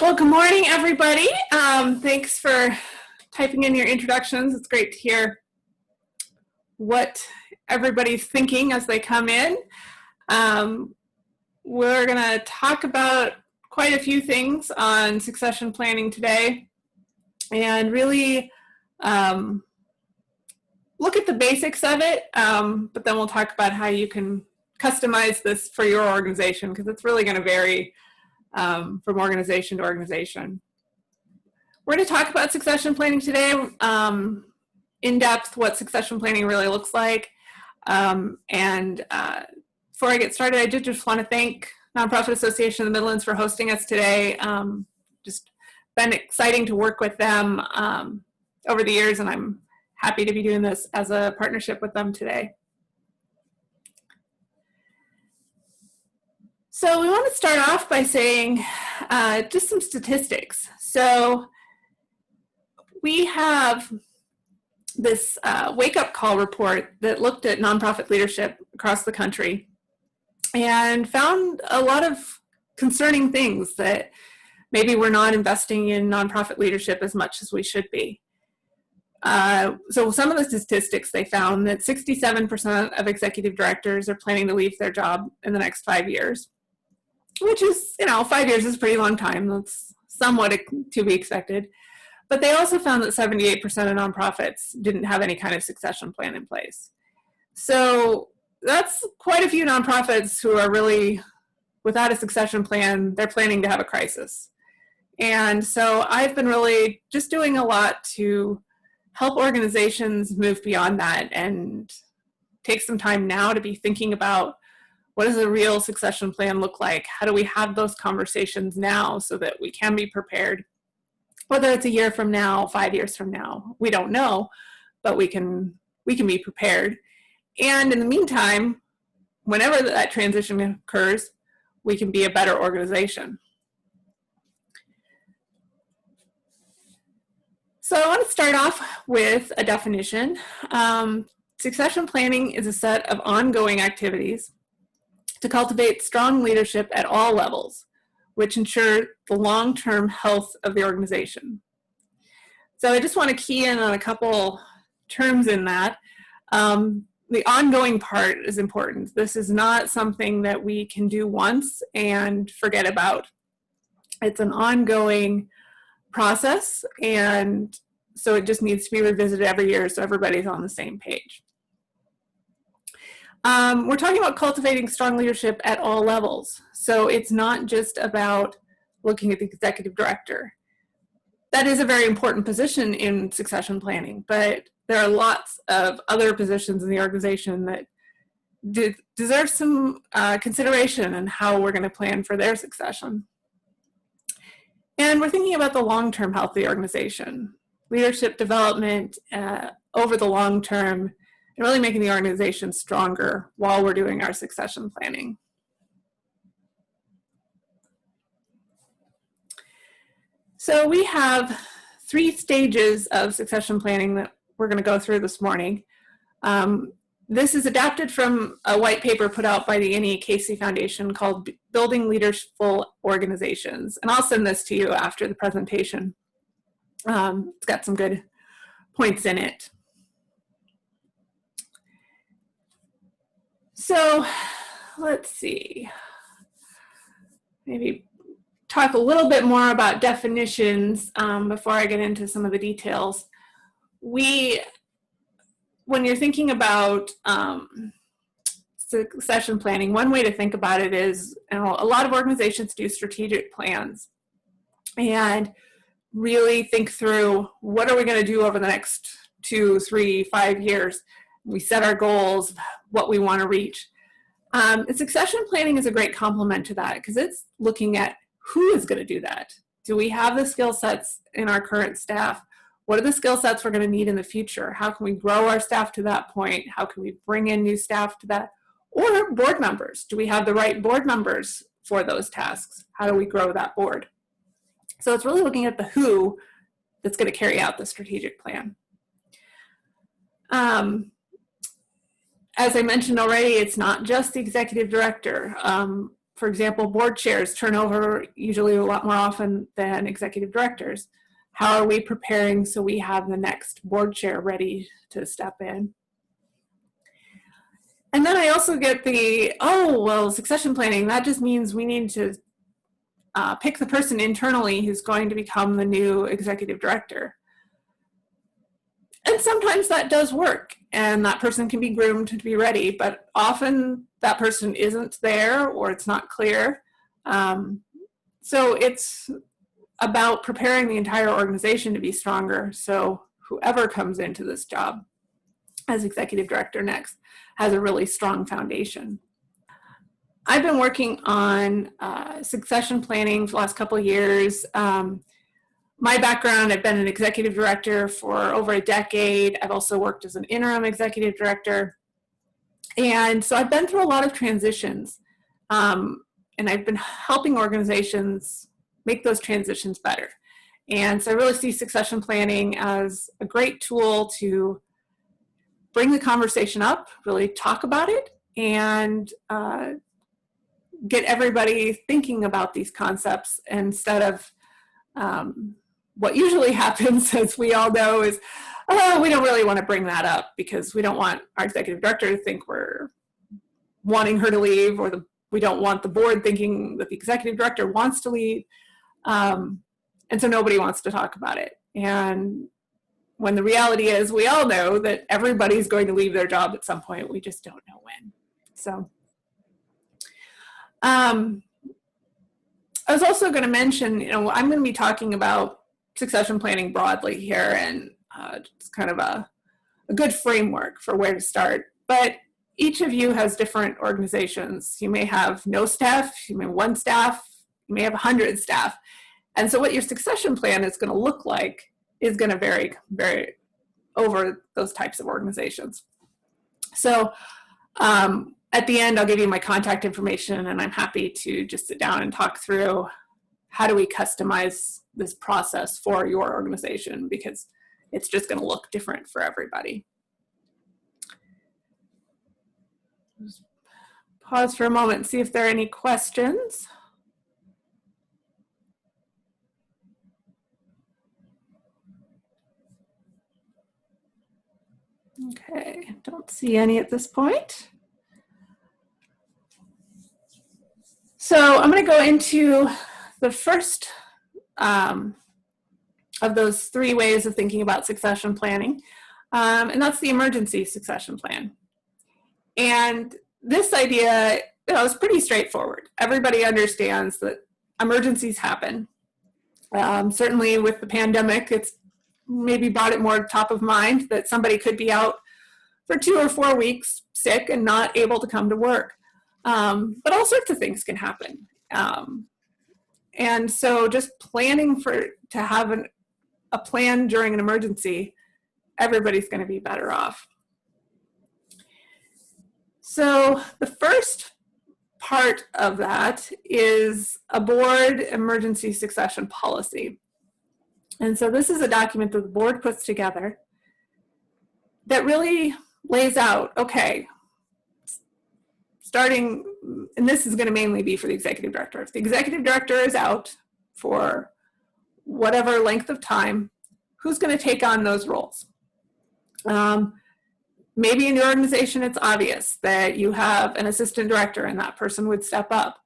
Well, good morning, everybody. Thanks for typing in your introductions. It's great to hear what everybody's thinking as they come in. We're going to talk about quite a few things on succession planning today and really look at the basics of it, but then we'll talk about how you can customize this for your organization, because it's really going to vary from organization to organization. We're going to talk about succession planning today, in depth, what succession planning really looks like. Before I get started, I did just want to thank Nonprofit Association of the Midlands for hosting us today. Just been exciting to work with them over the years, and I'm happy to be doing this as a partnership with them today. So we want to start off by saying just some statistics. So we have this wake-up call report that looked at nonprofit leadership across the country and found a lot of concerning things, that maybe we're not investing in nonprofit leadership as much as we should be. So some of the statistics, they found that 67% of executive directors are planning to leave their job in the next 5 years. Which is, 5 years is a pretty long time. That's somewhat to be expected. But they also found that 78% of nonprofits didn't have any kind of succession plan in place. So that's quite a few nonprofits who are really without a succession plan. They're planning to have a crisis. And so I've been really just doing a lot to help organizations move beyond that and take some time now to be thinking about, what does a real succession plan look like? How do we have those conversations now so that we can be prepared? Whether it's a year from now, 5 years from now, we don't know, but we can be prepared. And in the meantime, whenever that transition occurs, we can be a better organization. So I want to start off with a definition. Succession planning is a set of ongoing activities to cultivate strong leadership at all levels, which ensure the long-term health of the organization. So I just want to key in on a couple terms in that. The ongoing part is important. This is not something that we can do once and forget about. It's an ongoing process, and so it just needs to be revisited every year so everybody's on the same page. We're talking about cultivating strong leadership at all levels. So it's not just about looking at the executive director. That is a very important position in succession planning, but there are lots of other positions in the organization that deserve some consideration in how we're going to plan for their succession. And we're thinking about the long-term health of the organization, leadership development over the long term, and really making the organization stronger while we're doing our succession planning. So we have 3 stages of succession planning that we're going to go through this morning. This is adapted from a white paper put out by the Annie Casey Foundation called Building Leaderful Organizations. And I'll send this to you after the presentation. It's got some good points in it. So let's see, maybe talk a little bit more about definitions before I get into some of the details. When you're thinking about succession planning, one way to think about it is, a lot of organizations do strategic plans and really think through, what are we going to do over the next 2, 3, 5 years? We set our goals, what we want to reach. And succession planning is a great complement to that, because it's looking at who is going to do that. Do we have the skill sets in our current staff? What are the skill sets we're going to need in the future? How can we grow our staff to that point? How can we bring in new staff to that? Or board members. Do we have the right board members for those tasks? How do we grow that board? So it's really looking at the who that's going to carry out the strategic plan. As I mentioned already, it's not just the executive director. for example, board chairs turn over usually a lot more often than executive directors. How are we preparing so we have the next board chair ready to step in? And then I also get the, oh, well, succession planning, that just means we need to pick the person internally who's going to become the new executive director. And sometimes that does work, and that person can be groomed to be ready, but often that person isn't there or it's not clear. So it's about preparing the entire organization to be stronger, so whoever comes into this job as executive director next has a really strong foundation. I've been working on succession planning for the last couple of years. My background, I've been an executive director for over a decade. I've also worked as an interim executive director. And so I've been through a lot of transitions. And I've been helping organizations make those transitions better. And so I really see succession planning as a great tool to bring the conversation up, really talk about it, and get everybody thinking about these concepts instead of what usually happens, as we all know, is, oh, we don't really want to bring that up because we don't want our executive director to think we're wanting her to leave, or we don't want the board thinking that the executive director wants to leave. And so nobody wants to talk about it. And when the reality is, we all know that everybody's going to leave their job at some point. We just don't know when. So I was also going to mention, I'm going to be talking about succession planning broadly here, and it's kind of a good framework for where to start. But each of you has different organizations. You may have no staff, you may have one staff, you may have 100 staff. And so what your succession plan is going to look like is going to vary over those types of organizations. So at the end, I'll give you my contact information, and I'm happy to just sit down and talk through how do we customize this process for your organization, because it's just going to look different for everybody. Just pause for a moment and see if there are any questions. Okay, don't see any at this point. So I'm going to go into the first of those 3 ways of thinking about succession planning, and that's the emergency succession plan. And this idea, is pretty straightforward. Everybody understands that emergencies happen. Certainly with the pandemic, it's maybe brought it more top of mind that somebody could be out for 2 or 4 weeks sick and not able to come to work. But all sorts of things can happen. And so just planning to have a plan during an emergency, everybody's going to be better off. So the first part of that is a board emergency succession policy. And so this is a document that the board puts together that really lays out, okay, starting, and this is going to mainly be for the executive director. If the executive director is out for whatever length of time, who's going to take on those roles? Maybe in your organization, it's obvious that you have an assistant director and that person would step up.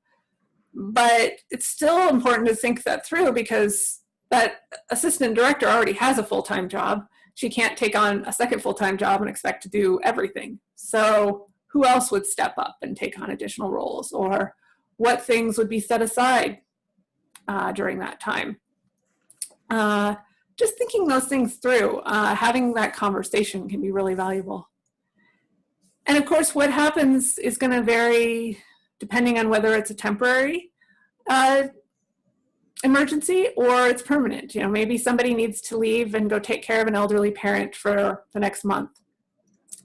But it's still important to think that through, because that assistant director already has a full-time job. She can't take on a second full-time job and expect to do everything. So who else would step up and take on additional roles, or what things would be set aside during that time? Just thinking those things through, having that conversation can be really valuable. And of course, what happens is going to vary depending on whether it's a temporary emergency or it's permanent. Maybe somebody needs to leave and go take care of an elderly parent for the next month.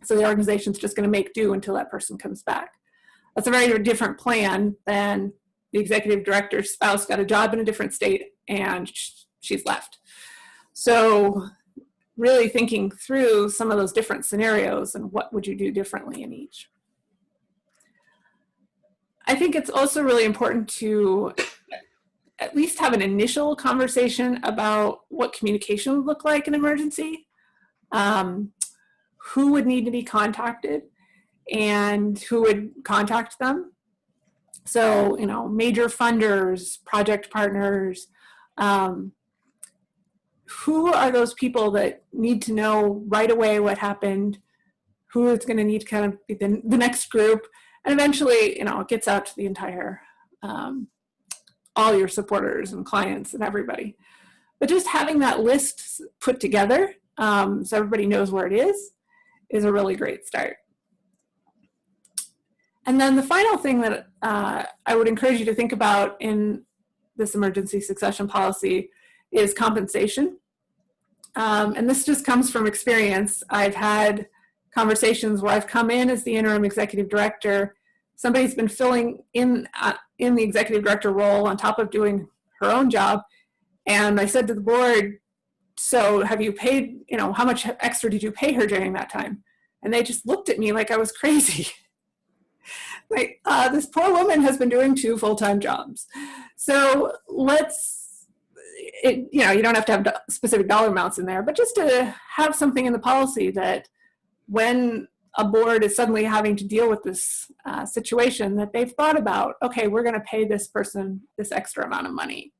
So the organization's just going to make do until that person comes back. That's a very different plan than the executive director's spouse got a job in a different state and she's left. So really thinking through some of those different scenarios and what would you do differently in each. I think it's also really important to at least have an initial conversation about what communication would look like in an emergency, who would need to be contacted, and who would contact them. So, major funders, project partners, who are those people that need to know right away what happened, who is going to need to kind of be the next group, and eventually, it gets out to the entire, all your supporters and clients and everybody. But just having that list put together so everybody knows where it is a really great start. And then the final thing that I would encourage you to think about in this emergency succession policy is compensation. And this just comes from experience. I've had conversations where I've come in as the interim executive director. Somebody's been filling in the executive director role on top of doing her own job. And I said to the board, so have you paid, how much extra did you pay her during that time? And they just looked at me like I was crazy. Like, this poor woman has been doing 2 full-time jobs. So you don't have to have specific dollar amounts in there, but just to have something in the policy that when a board is suddenly having to deal with this situation, that they've thought about, okay, we're going to pay this person this extra amount of money.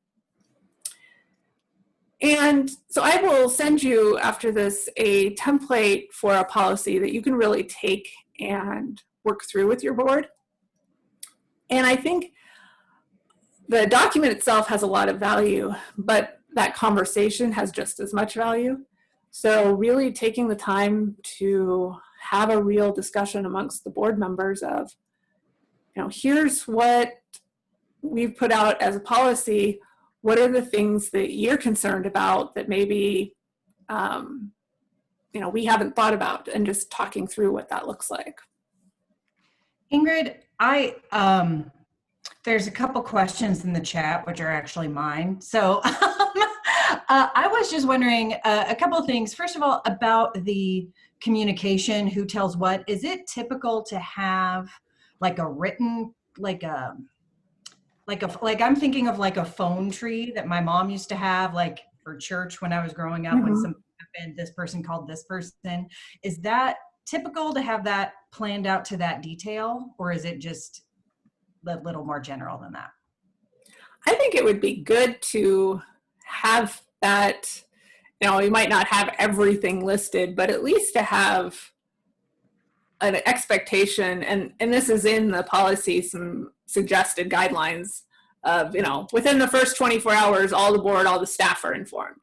And so I will send you after this a template for a policy that you can really take and work through with your board. And I think the document itself has a lot of value, but that conversation has just as much value. So really taking the time to have a real discussion amongst the board members of, here's what we've put out as a policy. What are the things that you're concerned about that maybe, we haven't thought about, and just talking through what that looks like. Ingrid, there's a couple questions in the chat, which are actually mine. So I was just wondering a couple of things. First of all, about the communication, who tells what. Is it typical to have like a written, like I'm thinking of like a phone tree that my mom used to have, like for church when I was growing up, when something happened, this person called this person. Is that typical to have that planned out to that detail, or is it just a little more general than that? I think it would be good to have that, you might not have everything listed, but at least to have an expectation, and this is in the policy, some suggested guidelines of, within the first 24 hours, all the board, all the staff are informed.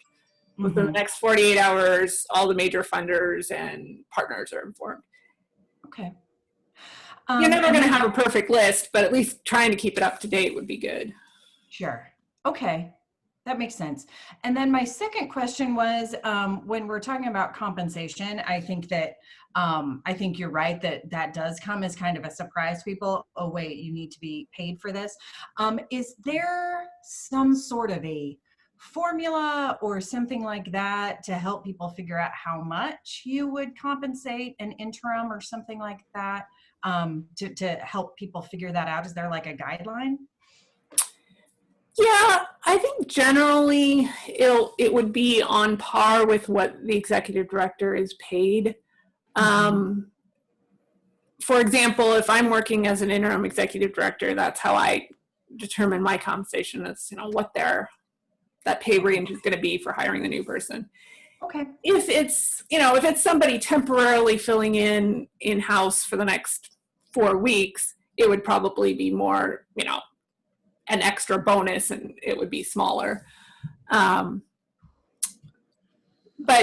Within the next 48 hours, all the major funders and partners are informed. Okay. You're never going to have a perfect list, but at least trying to keep it up to date would be good. Sure. Okay. That makes sense. And then my second question was, when we're talking about compensation, I think you're right that does come as kind of a surprise to people. Oh, wait, you need to be paid for this. Is there some sort of a formula or something like that to help people figure out how much you would compensate an interim or something like that, to help people figure that out? Is there like a guideline? Yeah, I think generally it would be on par with what the executive director is paid. For example, if I'm working as an interim executive director, that's how I determine my compensation. Is what that pay range is going to be for hiring the new person. Okay. If it's somebody temporarily filling in-house for the next 4 weeks, it would probably be more, an extra bonus, and it would be smaller. But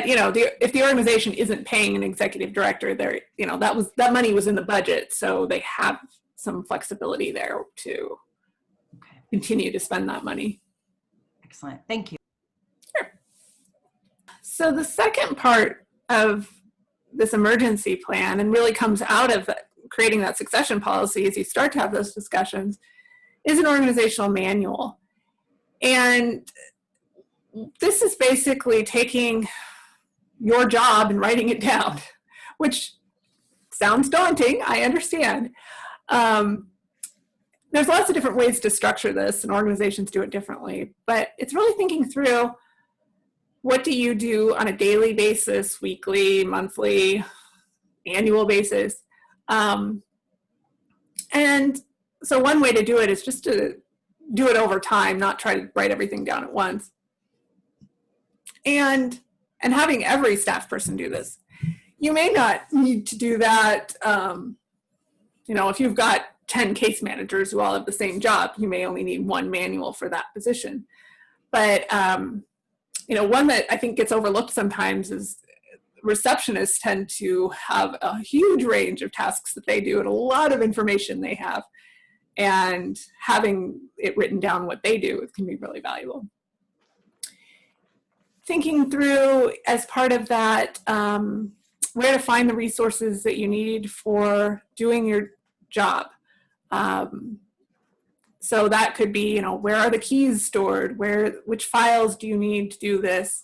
if the organization isn't paying an executive director, that money was in the budget, so they have some flexibility there to continue to spend that money. Excellent. Thank you. Sure. So the second part of this emergency plan, and really comes out of creating that succession policy as you start to have those discussions, is an organizational manual. And this is basically taking your job and writing it down, which sounds daunting, I understand. There's lots of different ways to structure this, and organizations do it differently, but it's really thinking through, what do you do on a daily basis, weekly, monthly, annual basis? And so one way to do it is just to do it over time, not try to write everything down at once. And having every staff person do this. You may not need to do that, if you've got 10 case managers who all have the same job, you may only need one manual for that position. But, one that I think gets overlooked sometimes is receptionists tend to have a huge range of tasks that they do and a lot of information they have. And having it written down what they do can be really valuable. Thinking through as part of that, where to find the resources that you need for doing your job. So that could be, where are the keys stored? Which files do you need to do this?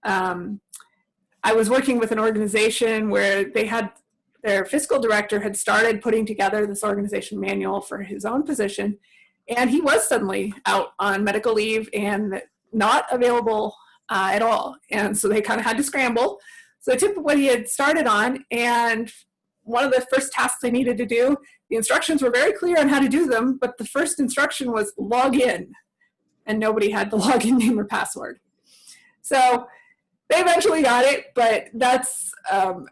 I was working with an organization where they had their fiscal director had started putting together this organization manual for his own position, and he was suddenly out on medical leave and not available at all. And so they kind of had to scramble. So they took what he had started on, and one of the first tasks they needed to do, the instructions were very clear on how to do them, but the first instruction was log in, and nobody had the login name or password. So they eventually got it, but that's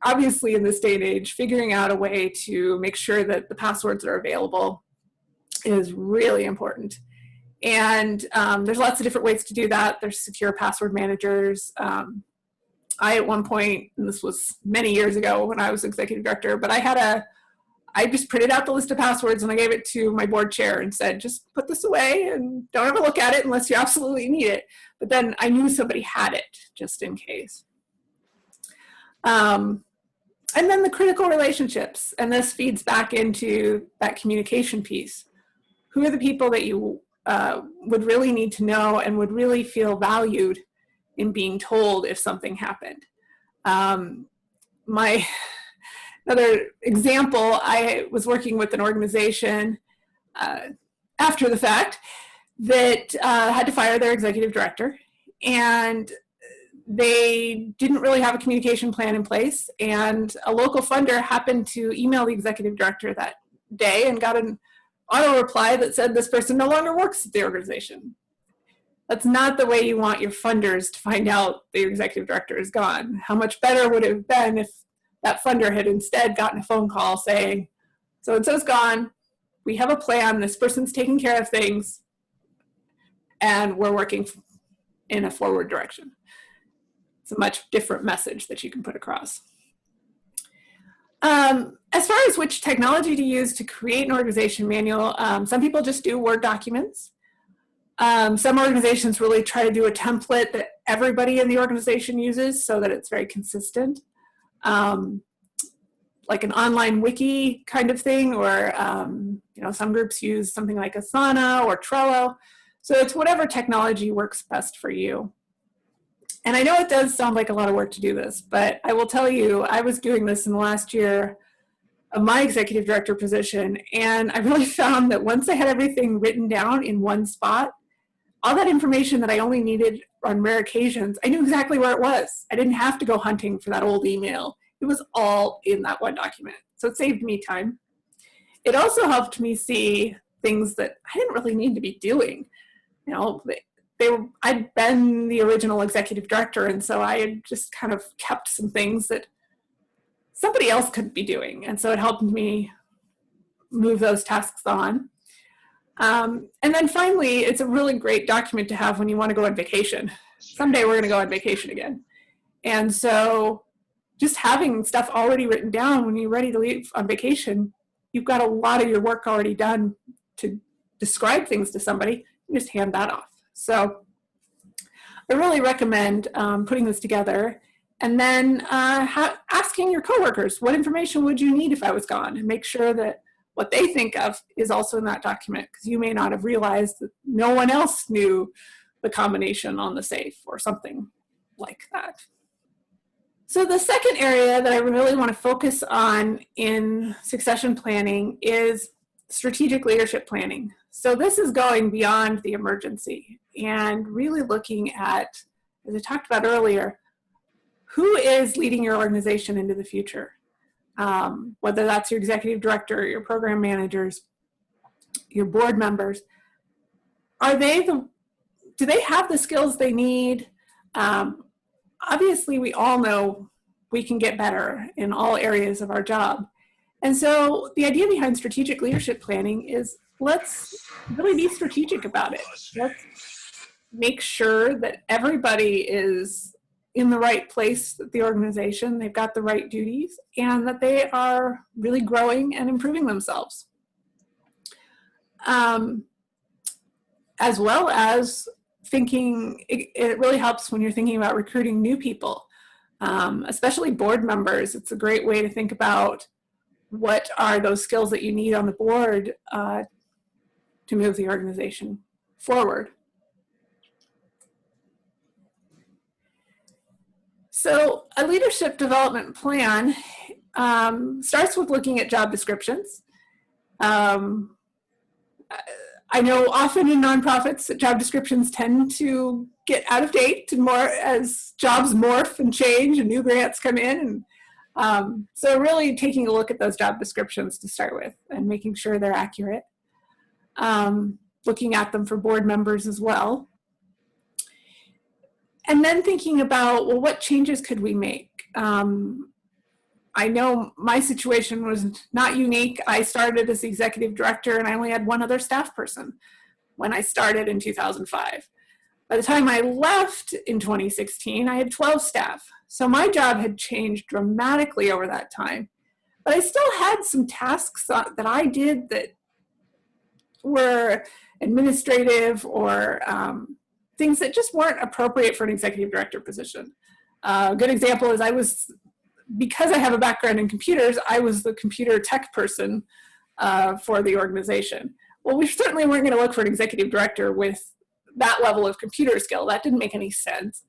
obviously in this day and age, figuring out a way to make sure that the passwords are available is really important. And there's lots of different ways to do that. There's secure password managers. I, at one point, and this was many years ago when I was executive director, but I just printed out the list of passwords and I gave it to my board chair and said, just put this away and don't ever look at it unless you absolutely need it. But then I knew somebody had it just in case. And then the critical relationships, and this feeds back into that communication piece. Who are the people that you would really need to know and would really feel valued in being told if something happened? Another example, I was working with an organization after the fact that had to fire their executive director, and they didn't really have a communication plan in place, and a local funder happened to email the executive director that day and got an auto reply that said this person no longer works at the organization. That's not the way you want your funders to find out the executive director is gone. How much better would it have been if that funder had instead gotten a phone call saying, so-and-so's gone, we have a plan, this person's taking care of things, and we're working in a forward direction. It's a much different message that you can put across. As far as which technology to use to create an organization manual, some people just do Word documents. Some organizations really try to do a template that everybody in the organization uses so that it's very consistent. Like an online wiki kind of thing, or some groups use something like Asana or Trello. So it's whatever technology works best for you. And I know it does sound like a lot of work to do this, but I will tell you, I was doing this in the last year of my executive director position, and I really found that once I had everything written down in one spot, all that information that I only needed on rare occasions, I knew exactly where it was. I didn't have to go hunting for that old email. It was all in that one document. So it saved me time. It also helped me see things that I didn't really need to be doing. I'd been the original executive director, and so I had just kind of kept some things that somebody else could be doing. And so it helped me move those tasks on. And then finally, it's a really great document to have when you want to go on vacation. Someday we're going to go on vacation again. And so just having stuff already written down when you're ready to leave on vacation, you've got a lot of your work already done to describe things to somebody. You just hand that off. So I really recommend putting this together, and then asking your coworkers, what information would you need if I was gone? And make sure that what they think of is also in that document, because you may not have realized that no one else knew the combination on the safe or something like that. So the second area that I really want to focus on in succession planning is strategic leadership planning. So this is going beyond the emergency and really looking at, as I talked about earlier, who is leading your organization into the future? Whether that's your executive director, your program managers, your board members, do they have the skills they need? Obviously, we all know we can get better in all areas of our job. And so the idea behind strategic leadership planning is let's really be strategic about it. Let's make sure that everybody is in the right place at the organization, they've got the right duties, and that they are really growing and improving themselves. As well as thinking, it really helps when you're thinking about recruiting new people, especially board members. It's a great way to think about what are those skills that you need on the board to move the organization forward. So a leadership development plan starts with looking at job descriptions. I know often in nonprofits, job descriptions tend to get out of date and more as jobs morph and change and new grants come in. And so really taking a look at those job descriptions to start with and making sure they're accurate. Looking at them for board members as well. And then thinking about, well, what changes could we make? I know my situation was not unique. I started as the executive director and I only had one other staff person when I started in 2005. By the time I left in 2016, I had 12 staff. So my job had changed dramatically over that time. But I still had some tasks that I did that were administrative or things that just weren't appropriate for an executive director position. A good example is because I have a background in computers, I was the computer tech person for the organization. Well, we certainly weren't going to look for an executive director with that level of computer skill. That didn't make any sense.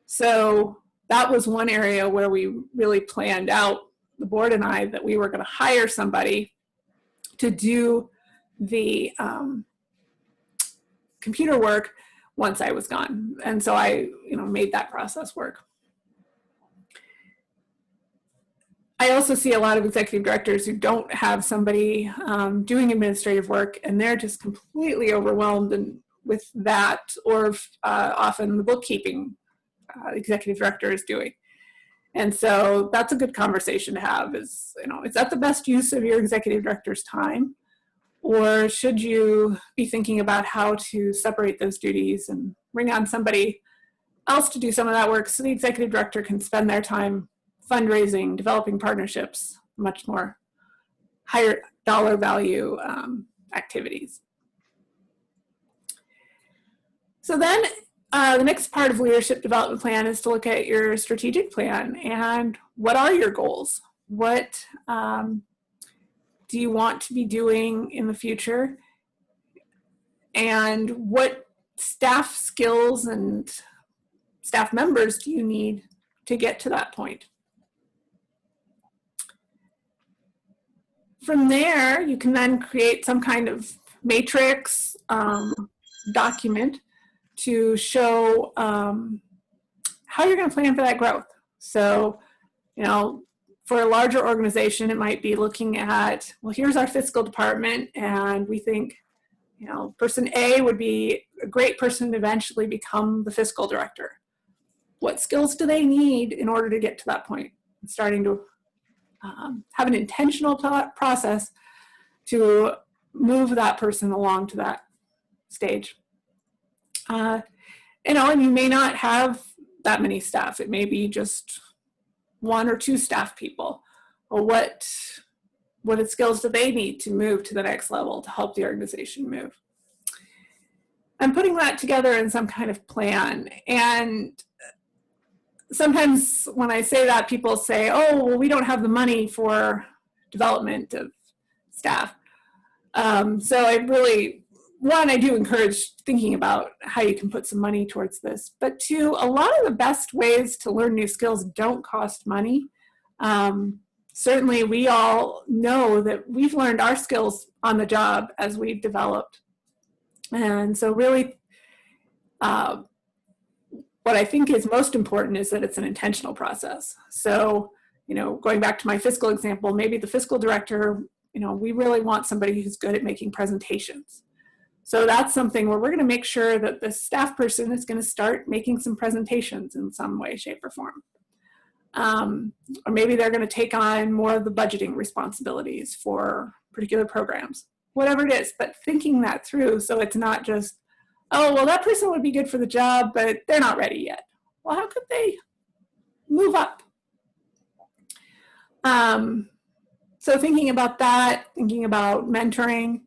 So that was one area where we really planned out, the board and I, that we were going to hire somebody to do the computer work once I was gone. And so I made that process work. I also see a lot of executive directors who don't have somebody doing administrative work, and they're just completely overwhelmed with that, or often the bookkeeping the executive director is doing. And so that's a good conversation to have is that the best use of your executive director's time? Or should you be thinking about how to separate those duties and bring on somebody else to do some of that work so the executive director can spend their time fundraising, developing partnerships, much more higher dollar value activities. So then the next part of leadership development plan is to look at your strategic plan and what are your goals? What do you want to be doing in the future? And what staff skills and staff members do you need to get to that point? From there, you can then create some kind of matrix document to show how you're going to plan for that growth. So, for a larger organization, it might be looking at, well, here's our fiscal department, and we think, person A would be a great person to eventually become the fiscal director. What skills do they need in order to get to that point? Starting to have an intentional process to move that person along to that stage. And you may not have that many staff. It may be just one or two staff people. Or what skills do they need to move to the next level to help the organization move? I'm putting that together in some kind of plan. And sometimes when I say that, people say, oh, well, we don't have the money for development of staff. So I really, one, I do encourage thinking about how you can put some money towards this. But two, a lot of the best ways to learn new skills don't cost money. certainly we all know that we've learned our skills on the job as we've developed. And so really, what I think is most important is that it's an intentional process. So, going back to my fiscal example, maybe the fiscal director, we really want somebody who's good at making presentations. So that's something where we're going to make sure that the staff person is going to start making some presentations in some way, shape, or form. Or maybe they're going to take on more of the budgeting responsibilities for particular programs, whatever it is, but thinking that through so it's not just, oh, well, that person would be good for the job, but they're not ready yet. Well, how could they move up? So thinking about that, thinking about mentoring,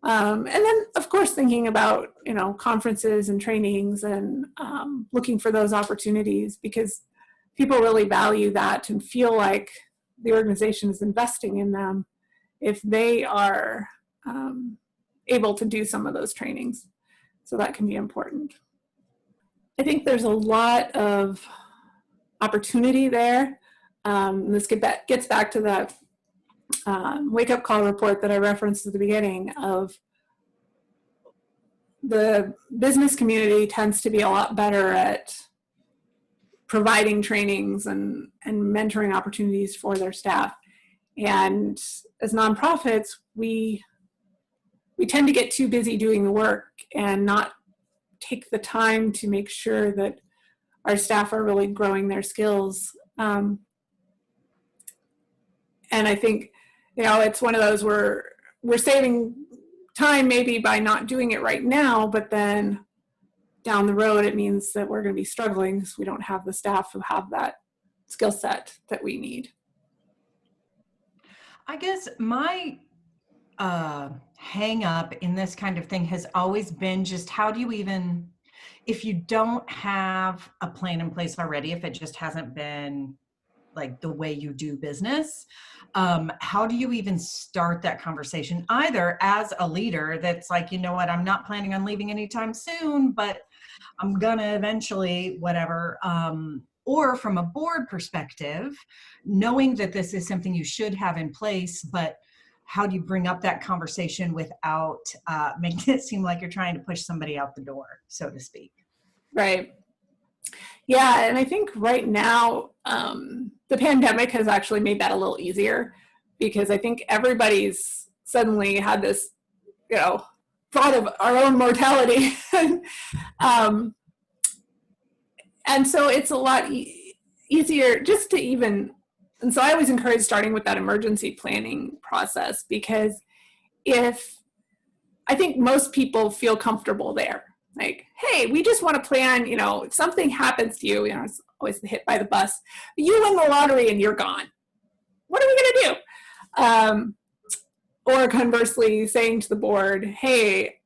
and then, of course, thinking about, conferences and trainings and looking for those opportunities, because people really value that and feel like the organization is investing in them if they are able to do some of those trainings. So that can be important. I think there's a lot of opportunity there. This gets back to that wake-up call report that I referenced at the beginning of the business community tends to be a lot better at providing trainings and mentoring opportunities for their staff. And as nonprofits, we tend to get too busy doing the work and not take the time to make sure that our staff are really growing their skills. And I think, it's one of those where we're saving time maybe by not doing it right now, but then down the road, it means that we're going to be struggling because we don't have the staff who have that skill set that we need. I guess my hang up in this kind of thing has always been just how do you even, if you don't have a plan in place already, if it just hasn't been like the way you do business, how do you even start that conversation? Either as a leader that's like, what, I'm not planning on leaving anytime soon, but I'm gonna eventually, whatever. Or from a board perspective, knowing that this is something you should have in place, but how do you bring up that conversation without making it seem like you're trying to push somebody out the door, so to speak? Right. Yeah, and I think right now, the pandemic has actually made that a little easier, because I think everybody's suddenly had this, thought of our own mortality. And so it's a lot easier just to even, and so I always encourage starting with that emergency planning process, because I think most people feel comfortable there. Like, hey, we just want to plan, if something happens to you, it's always the hit by the bus, you win the lottery and you're gone. What are we going to do? Or conversely, saying to the board, hey,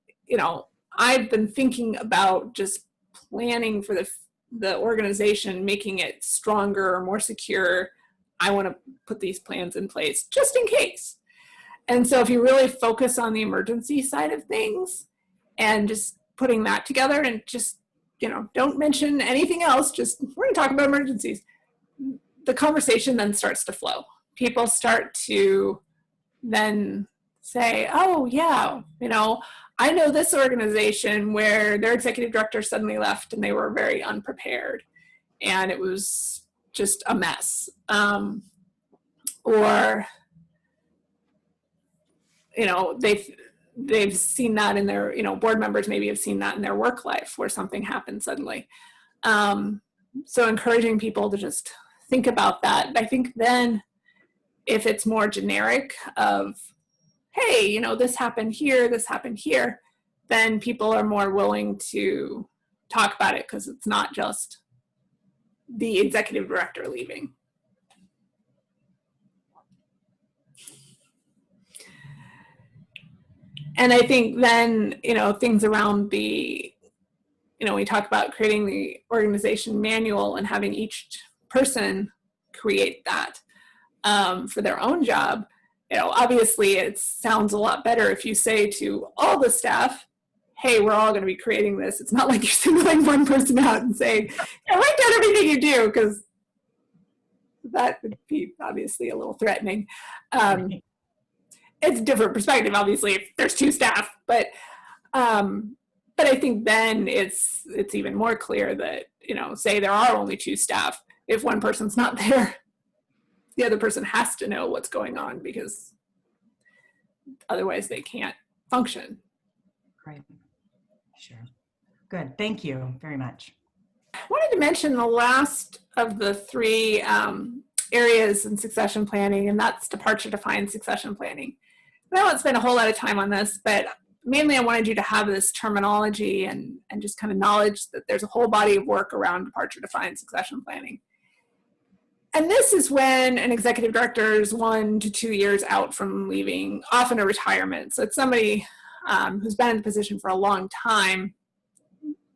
I've been thinking about just planning for the organization, making it stronger or more secure. I want to put these plans in place just in case. And so if you really focus on the emergency side of things and just putting that together and just, don't mention anything else, just we're going to talk about emergencies, the conversation then starts to flow. People start to then say, oh yeah, I know this organization where their executive director suddenly left and they were very unprepared and it was just a mess. Or, they've seen that in their, board members maybe have seen that in their work life where something happened suddenly. So encouraging people to just think about that. I think then if it's more generic of, hey, this happened here, then people are more willing to talk about it because it's not just the executive director leaving. And I think then, things around the, we talk about creating the organization manual and having each person create that for their own job. Obviously it sounds a lot better if you say to all the staff, hey, we're all going to be creating this. It's not like you're singling one person out and saying, write down everything you do, because that would be obviously a little threatening. It's a different perspective, obviously, if there's 2 staff, but I think then it's even more clear that, say there are only 2 staff, if one person's not there, the other person has to know what's going on because otherwise they can't function. Right. Sure. Good. Thank you very much. I wanted to mention the last of the 3 areas in succession planning, and that's departure-defined succession planning. And I won't spend a whole lot of time on this, but mainly I wanted you to have this terminology and just kind of knowledge that there's a whole body of work around departure-defined succession planning. And this is when an executive director is 1 to 2 years out from leaving, often a retirement. So it's somebody who's been in the position for a long time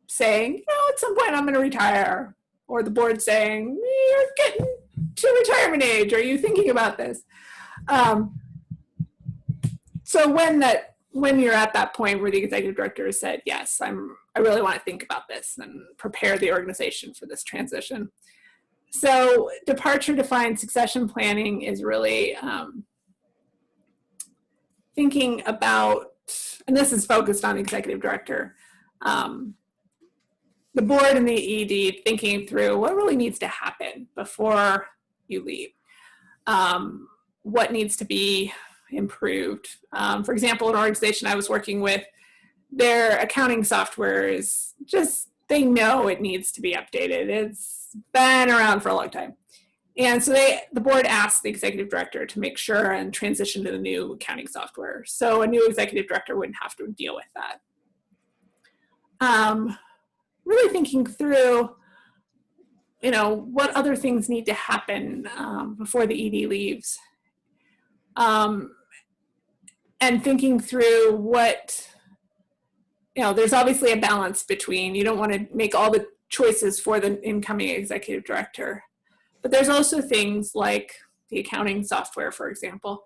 saying, at some point I'm going to retire, or the board saying, you're getting to retirement age, are you thinking about this? So when you're at that point where the executive director has said, yes, I really want to think about this and prepare the organization for this transition. So departure-defined succession planning is really thinking about, and this is focused on the executive director, the board and the ED thinking through what really needs to happen before you leave. What needs to be improved. For example, an organization I was working with, their accounting software is just, they know it needs to be updated. It's been around for a long time. And so the board asked the executive director to make sure and transition to the new accounting software. So a new executive director wouldn't have to deal with that. Really thinking through, what other things need to happen before the ED leaves. And thinking through what, there's obviously a balance between, you don't want to make all the choices for the incoming executive director. But there's also things like the accounting software, for example,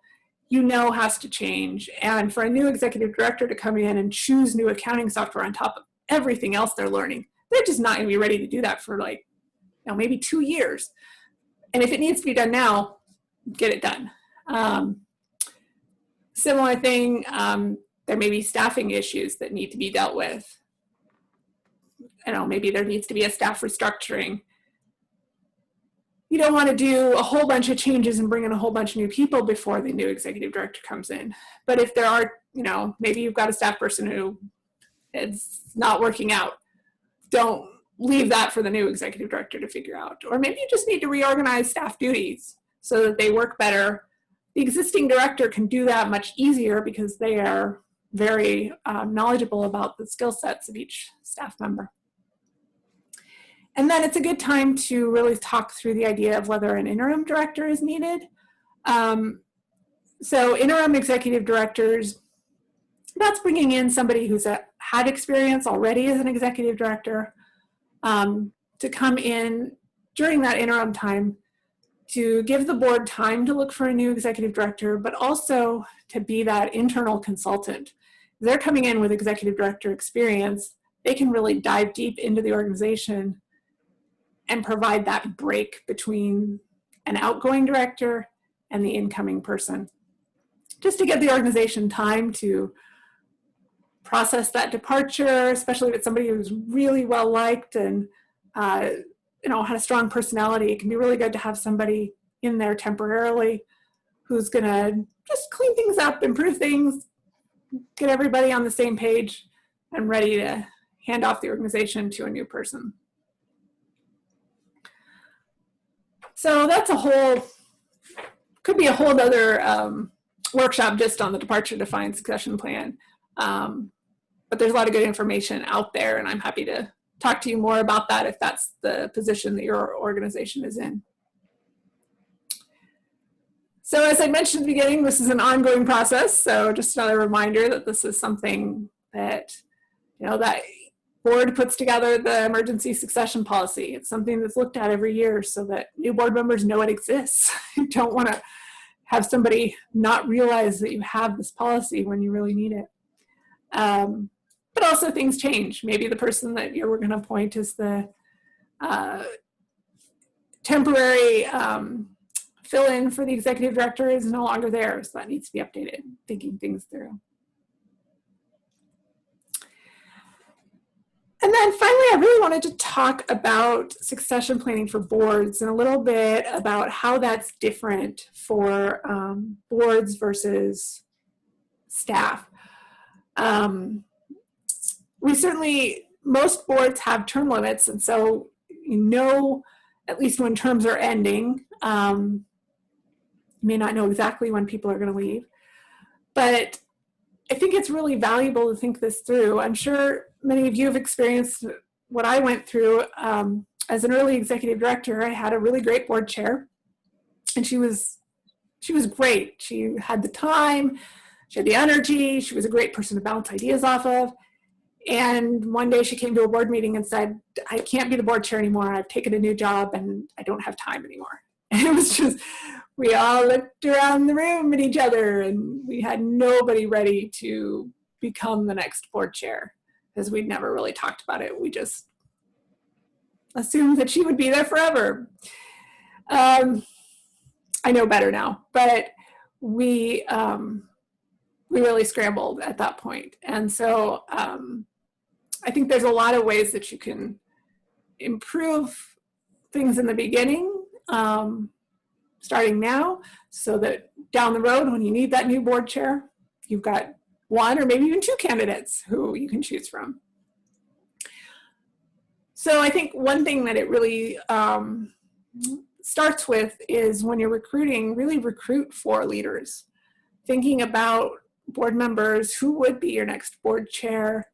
has to change. And for a new executive director to come in and choose new accounting software on top of everything else they're learning, they're just not going to be ready to do that for maybe 2 years. And if it needs to be done now, get it done. Similar thing, there may be staffing issues that need to be dealt with. Maybe there needs to be a staff restructuring. You don't want to do a whole bunch of changes and bring in a whole bunch of new people before the new executive director comes in. But if there are, maybe you've got a staff person who it's not working out, don't leave that for the new executive director to figure out. Or maybe you just need to reorganize staff duties so that they work better. The existing director can do that much easier because they are very knowledgeable about the skill sets of each staff member. And then it's a good time to really talk through the idea of whether an interim director is needed. So interim executive directors, that's bringing in somebody who's had experience already as an executive director to come in during that interim time to give the board time to look for a new executive director, but also to be that internal consultant. They're coming in with executive director experience. They can really dive deep into the organization and provide that break between an outgoing director and the incoming person, just to give the organization time to process that departure, especially if it's somebody who's really well liked and had a strong personality. It can be really good to have somebody in there temporarily who's going to just clean things up, improve things, get everybody on the same page and ready to hand off the organization to a new person. So that's could be a whole other workshop just on the departure-defined succession plan. But there's a lot of good information out there, and I'm happy to talk to you more about that if that's the position that your organization is in. So as I mentioned at the beginning, this is an ongoing process. So just another reminder that this is something that, that board puts together the emergency succession policy. It's something that's looked at every year so that new board members know it exists. You don't want to have somebody not realize that you have this policy when you really need it. But also things change. Maybe the person that we're going to appoint is the temporary fill in for the executive director is no longer there, so that needs to be updated, thinking things through. And then finally, I really wanted to talk about succession planning for boards and a little bit about how that's different for boards versus staff. Most boards have term limits, and so you know, at least when terms are ending, you may not know exactly when people are going to leave, but I think it's really valuable to think this through. I'm sure many of you have experienced what I went through. As an early executive director, I had a really great board chair, and she was great. She had the time, she had the energy, she was a great person to bounce ideas off of. And one day she came to a board meeting and said, I can't be the board chair anymore. I've taken a new job and I don't have time anymore. And it was just, we all looked around the room at each other and we had nobody ready to become the next board chair because we'd never really talked about it. We just assumed that she would be there forever. I know better now, but we really scrambled at that point. And so I think there's a lot of ways that you can improve things in the beginning, starting now, so that down the road when you need that new board chair, you've got one or maybe even two candidates who you can choose from. So I think one thing that it really starts with is when you're recruiting, really recruit for leaders. Thinking about board members, who would be your next board chair?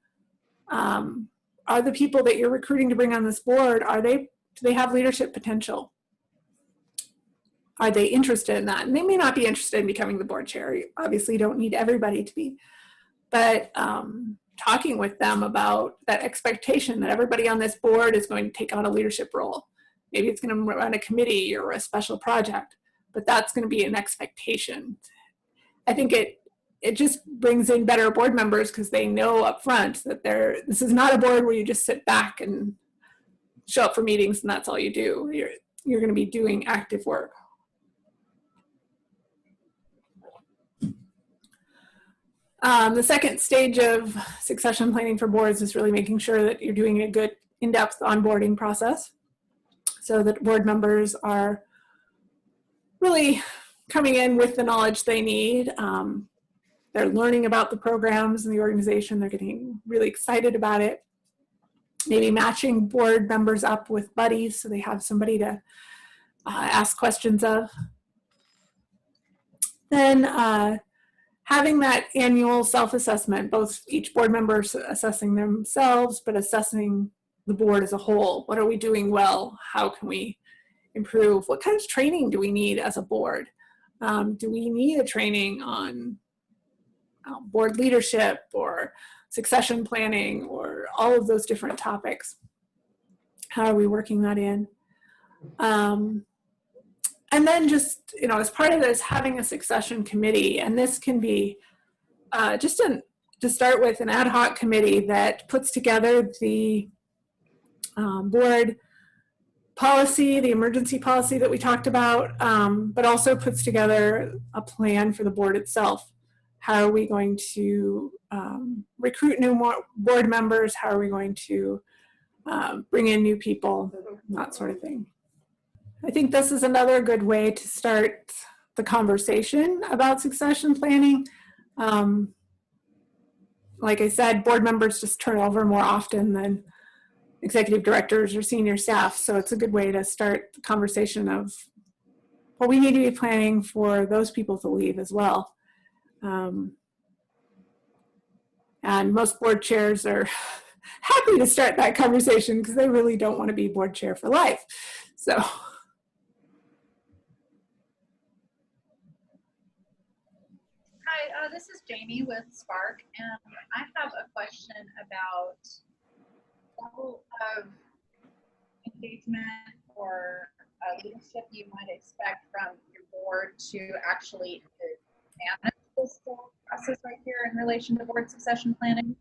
Are the people that you're recruiting to bring on this board, do they have leadership potential? Are they interested in that? And they may not be interested in becoming the board chair. You obviously don't need everybody to be, but talking with them about that expectation that everybody on this board is going to take on a leadership role. Maybe it's going to run a committee or a special project, but that's going to be an expectation. I think it just brings in better board members because they know up front that this is not a board where you just sit back and show up for meetings and that's all you do. You're going to be doing active work. The second stage of succession planning for boards is really making sure that you're doing a good in-depth onboarding process so that board members are really coming in with the knowledge they need. They're learning about the programs and the organization. They're getting really excited about it. Maybe matching board members up with buddies so they have somebody to ask questions of. Then having that annual self-assessment, both each board member assessing themselves, but assessing the board as a whole. What are we doing well? How can we improve? What kind of training do we need as a board? Do we need a training on board leadership or succession planning or all of those different topics? How are we working that in? And then just, as part of this, having a succession committee, and this can be to start with an ad hoc committee that puts together the board policy, the emergency policy that we talked about, but also puts together a plan for the board itself. How are we going to recruit new board members? How are we going to bring in new people? That sort of thing. I think this is another good way to start the conversation about succession planning. Like I said, board members just turn over more often than executive directors or senior staff. So it's a good way to start the conversation of, well, we need to be planning for those people to leave as well. And most board chairs are happy to start that conversation because they really don't want to be board chair for life. So. Hi, this is Jamie with Spark, and I have a question about level of engagement or leadership you might expect from your board to actually manage this whole process right here in relation to board succession planning.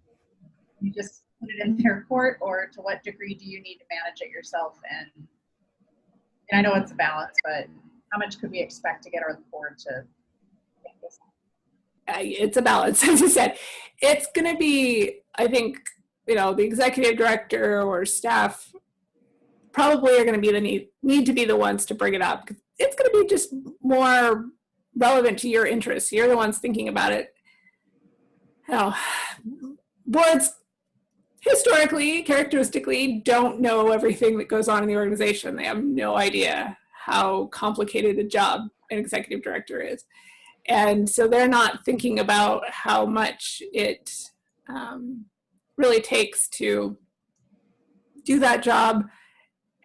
You just put it in their court, or to what degree do you need to manage it yourself? And I know it's a balance, but how much could we expect to get our board to make this? It's a balance, as you said. It's going to be, I think, the executive director or staff probably are going to be need to be the ones to bring it up. It's going to be just more relevant to your interests. You're the ones thinking about it. Boards historically, characteristically, don't know everything that goes on in the organization. They have no idea how complicated a job an executive director is. And so they're not thinking about how much it really takes to do that job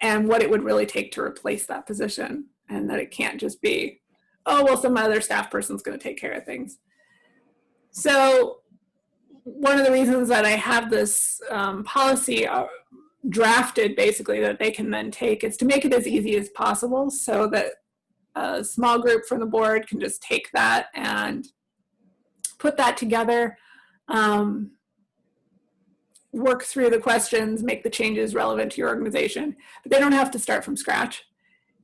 and what it would really take to replace that position, and that it can't just be, oh, well, some other staff person's going to take care of things. So one of the reasons that I have this policy drafted, basically, that they can then take, is to make it as easy as possible so that a small group from the board can just take that and put that together, work through the questions, make the changes relevant to your organization, but they don't have to start from scratch.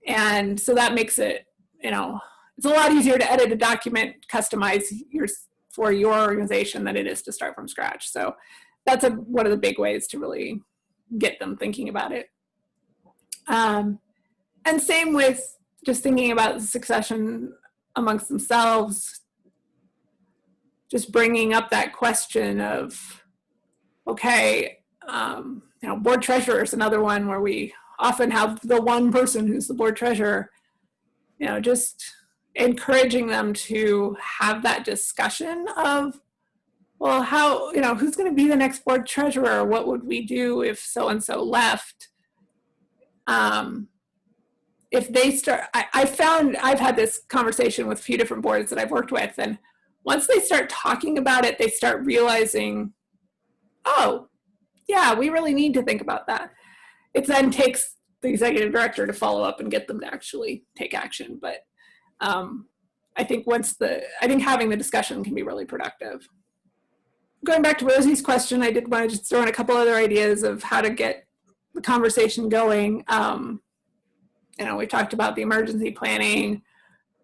And so that makes it, it's a lot easier to edit a document, customize for your organization than it is to start from scratch. So that's one of the big ways to really get them thinking about it. And same with just thinking about succession amongst themselves, just bringing up that question of, okay, board treasurer is another one where we often have the one person who's the board treasurer, just encouraging them to have that discussion of, well, how, who's going to be the next board treasurer? What would we do if so-and-so left? If they start, I've had this conversation with a few different boards that I've worked with, and once they start talking about it, they start realizing, oh, yeah, we really need to think about that. It then takes the executive director to follow up and get them to actually take action. But I think having the discussion can be really productive. Going back to Rosie's question, I did want to just throw in a couple other ideas of how to get the conversation going. We talked about the emergency planning,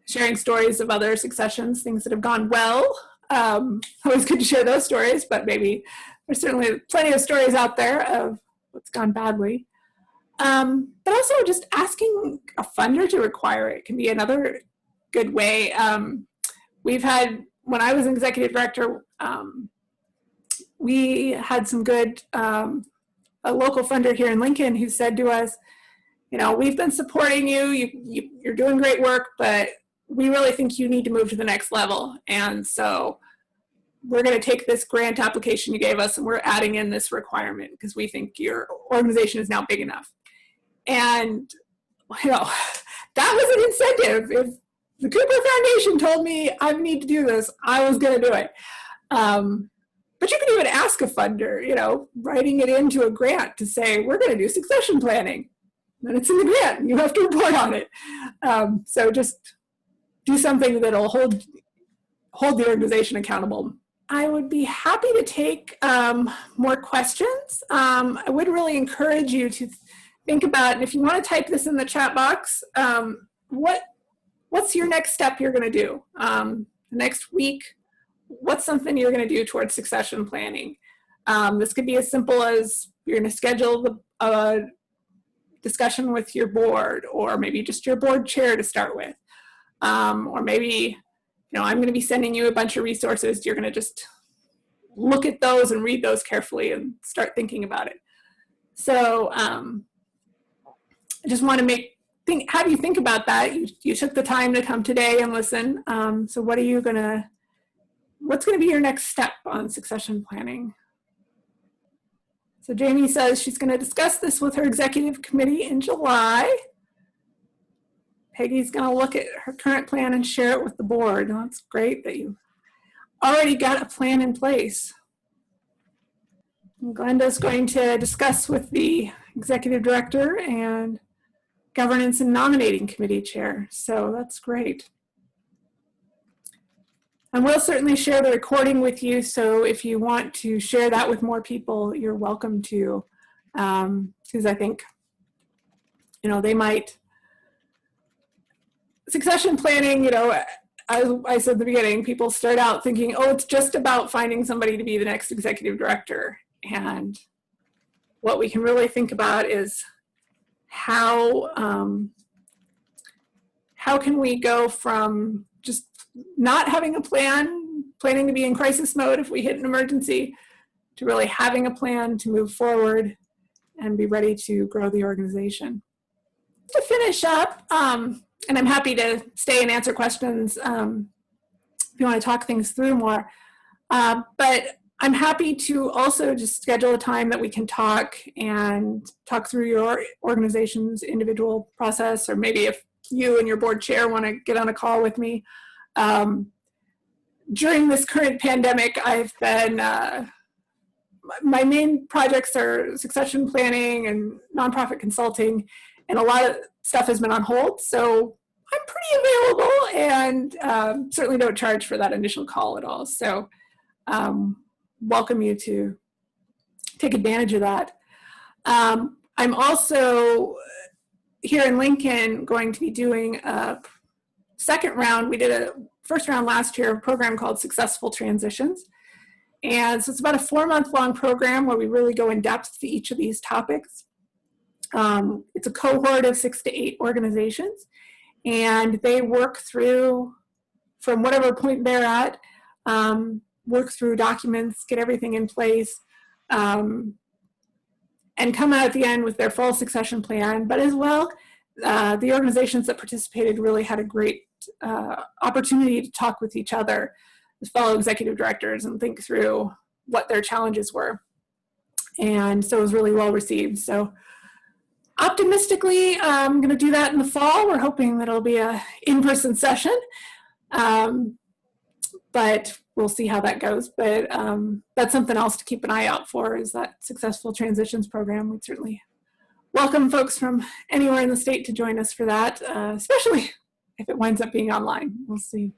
sharing stories of other successions, things that have gone well. Always good to share those stories, but maybe there's certainly plenty of stories out there of what's gone badly. But also just asking a funder to require it can be another good way. We've had, when I was an executive director, we had some good, a local funder here in Lincoln who said to us, we've been supporting you, you're doing great work, but we really think you need to move to the next level. And so we're going to take this grant application you gave us and we're adding in this requirement because we think your organization is now big enough. And, that was an incentive. If the Cooper Foundation told me I need to do this, I was going to do it. But you can even ask a funder, writing it into a grant to say, we're going to do succession planning. Then it's in the grant and you have to report on it. So just do something that'll hold the organization accountable. I would be happy to take more questions. I would really encourage you to think about, and if you want to type this in the chat box, what's your next step you're going to do? The next week, what's something you're going to do towards succession planning? This could be as simple as you're going to schedule a discussion with your board, or maybe just your board chair to start with. Or maybe, I'm going to be sending you a bunch of resources. You're going to just look at those and read those carefully and start thinking about it. So I just want to have you think about that. You took the time to come today and listen. So what's going to be your next step on succession planning? So Jamie says she's going to discuss this with her executive committee in July. Peggy's going to look at her current plan and share it with the board. Oh, that's great that you already got a plan in place. And Glenda's going to discuss with the executive director and governance and nominating committee chair. So that's great. And we'll certainly share the recording with you. So if you want to share that with more people, you're welcome to. Because I think, they might. succession planning, you know, as I said at the beginning, people start out thinking, oh, it's just about finding somebody to be the next executive director. And what we can really think about is how can we go from just not having a plan, planning to be in crisis mode if we hit an emergency, to really having a plan to move forward and be ready to grow the organization. To finish up, and I'm happy to stay and answer questions if you want to talk things through more, but I'm happy to also just schedule a time that we can talk and talk through your organization's individual process, or maybe if you and your board chair want to get on a call with me. During this current pandemic, I've been, my main projects are succession planning and nonprofit consulting, and a lot of stuff has been on hold. So I'm pretty available, and certainly don't charge for that initial call at all. So welcome you to take advantage of that. I'm also here in Lincoln going to be doing a second round. We did a first round last year, a program called Successful Transitions. And so it's about a 4-month-long program where we really go in depth to each of these topics. It's a cohort of 6 to 8 organizations, and they work through, from whatever point they're at, work through documents, get everything in place, and come out at the end with their full succession plan. But as well, the organizations that participated really had a great opportunity to talk with each other, as fellow executive directors, and think through what their challenges were. And so it was really well received. So optimistically, I'm going to do that in the fall. We're hoping that it'll be a in-person session, but we'll see how that goes. But that's something else to keep an eye out for, is that Successful Transitions program. We'd certainly welcome folks from anywhere in the state to join us for that, especially if it winds up being online. We'll see.